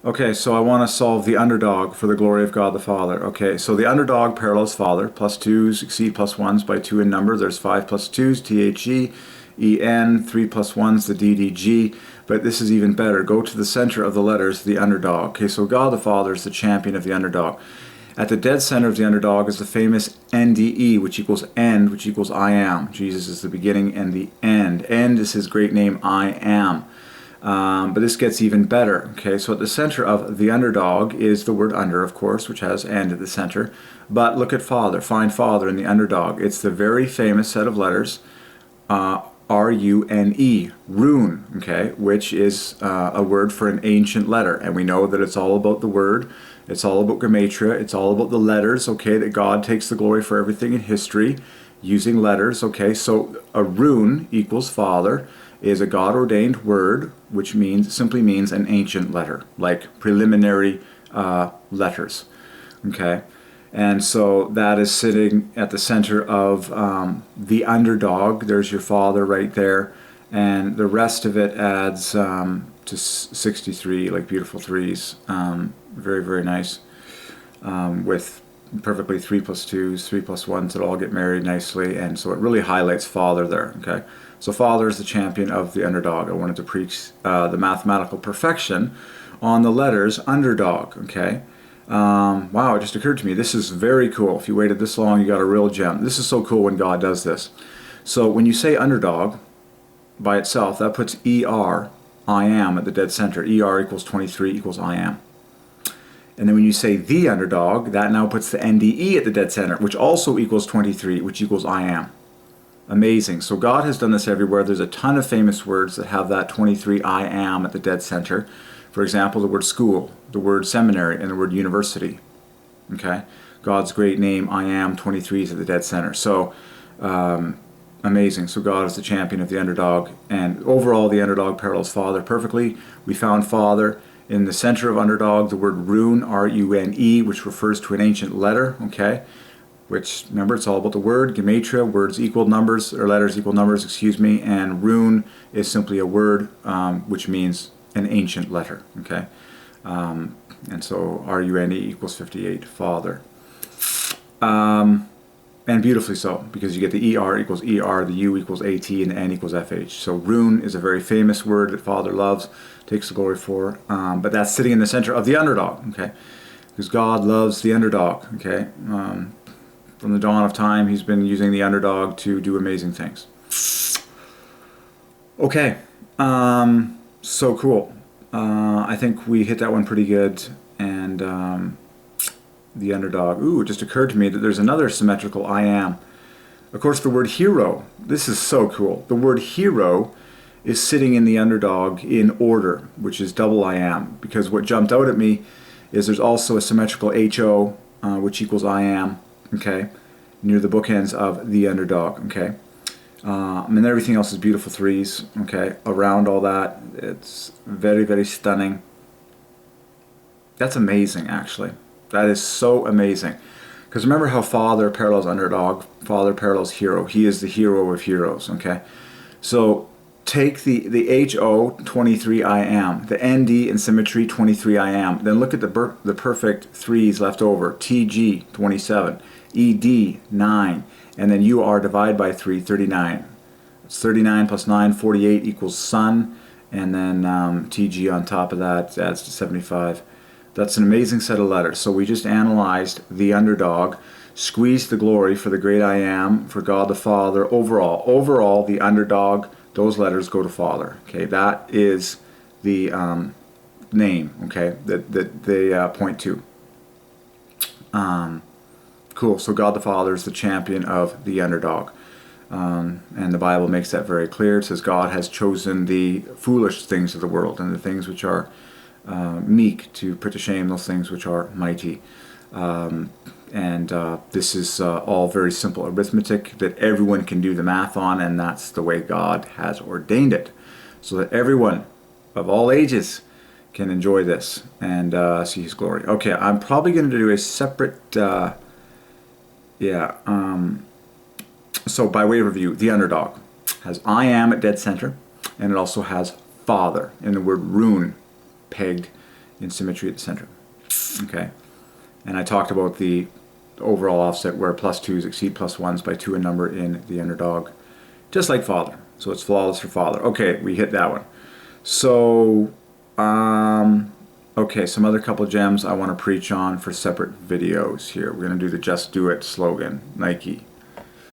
Okay, so I want to solve the underdog for the glory of God the Father. Okay, so the underdog parallels Father. Plus 2's exceed plus 1's by 2 in number. There's 5 plus 2's, THE, EN, 3 plus 1's, the DDG. But this is even better. Go to the center of the letters, the underdog. Okay, so God the Father is the champion of the underdog. At the dead center of the underdog is the famous NDE, which equals end, which equals I am. Jesus is the beginning and the end. End is his great name, I am. But this gets even better. Okay, so at the center of the underdog is the word under, of course, which has end at the center. But look at Father. Find Father in the underdog. It's the very famous set of letters, R-U-N-E, rune, okay, which is a word for an ancient letter. And we know that it's all about the word. It's all about Gematria. It's all about the letters, okay, that God takes the glory for everything in history using letters, okay. So a rune equals Father is a God-ordained word, which simply means an ancient letter, like preliminary letters, okay? And so that is sitting at the center of the underdog. There's your Father right there, and the rest of it adds to 63, like beautiful threes. Very, very nice, with perfectly 3 plus 2's, 3 plus 1's that all get married nicely, and so it really highlights Father there, okay? So Father is the champion of the underdog. I wanted to preach the mathematical perfection on the letters underdog, okay? Wow, it just occurred to me, this is very cool. If you waited this long, you got a real gem. This is so cool when God does this. So when you say underdog by itself, that puts ER, I am, at the dead center. ER equals 23 equals I am. And then when you say the underdog, that now puts the NDE at the dead center, which also equals 23, which equals I am. Amazing. So God has done this everywhere. There's a ton of famous words that have that 23 I am at the dead center. For example, the word school, the word seminary, and the word university. Okay? God's great name, I am, 23 is at the dead center. So amazing. So God is the champion of the underdog. And overall, the underdog parallels Father perfectly. We found Father in the center of underdog, the word rune, R-U-N-E, which refers to an ancient letter. Okay? Which, remember, it's all about the word, Gematria, words equal numbers, or letters equal numbers, excuse me, and rune is simply a word which means an ancient letter, okay? And so R-U-N-E equals 58, Father. And beautifully so, because you get the ER equals ER, the U equals AT, and the N equals FH. So rune is a very famous word that Father loves, takes the glory for, but that's sitting in the center of the underdog, okay? Because God loves the underdog, okay? From the dawn of time, he's been using the underdog to do amazing things. Okay, so cool. I think we hit that one pretty good. And the underdog. Ooh, it just occurred to me that there's another symmetrical I am. Of course, the word hero. This is so cool. The word hero is sitting in the underdog in order, which is double I am. Because what jumped out at me is there's also a symmetrical HO, which equals I am. Okay, near the bookends of the underdog, okay? And everything else is beautiful threes, okay? Around all that, it's very, very stunning. That's amazing, actually. That is so amazing. Because remember how Father parallels underdog, Father parallels hero. He is the hero of heroes, okay? So take the HO, 23 I am, the ND in symmetry, 23 I am. Then look at the perfect threes left over, TG, 27. ED, 9, and then UR divided by 3, 39. It's 39 plus 9, 48 equals Son, and then TG on top of that adds to 75. That's an amazing set of letters. So we just analyzed the underdog, squeezed the glory for the great I am, for God the Father, overall. Overall, the underdog, those letters go to Father. Okay, that is the name, okay, that they point to. Cool. So God the Father is the champion of the underdog. And the Bible makes that very clear. It says God has chosen the foolish things of the world and the things which are meek to put to shame those things which are mighty. This is all very simple arithmetic that everyone can do the math on, and that's the way God has ordained it. So that everyone of all ages can enjoy this and see His glory. Okay, I'm probably going to do a separate... So by way of review, the underdog has I am at dead center, and it also has Father in the word rune pegged in symmetry at the center. Okay, and I talked about the overall offset where +2s exceed +1s by 2 in number in the underdog, just like father. So it's flawless for father. Okay, we hit that one. So, okay, some other couple gems I want to preach on for separate videos here. We're going to do the Just Do It slogan, Nike.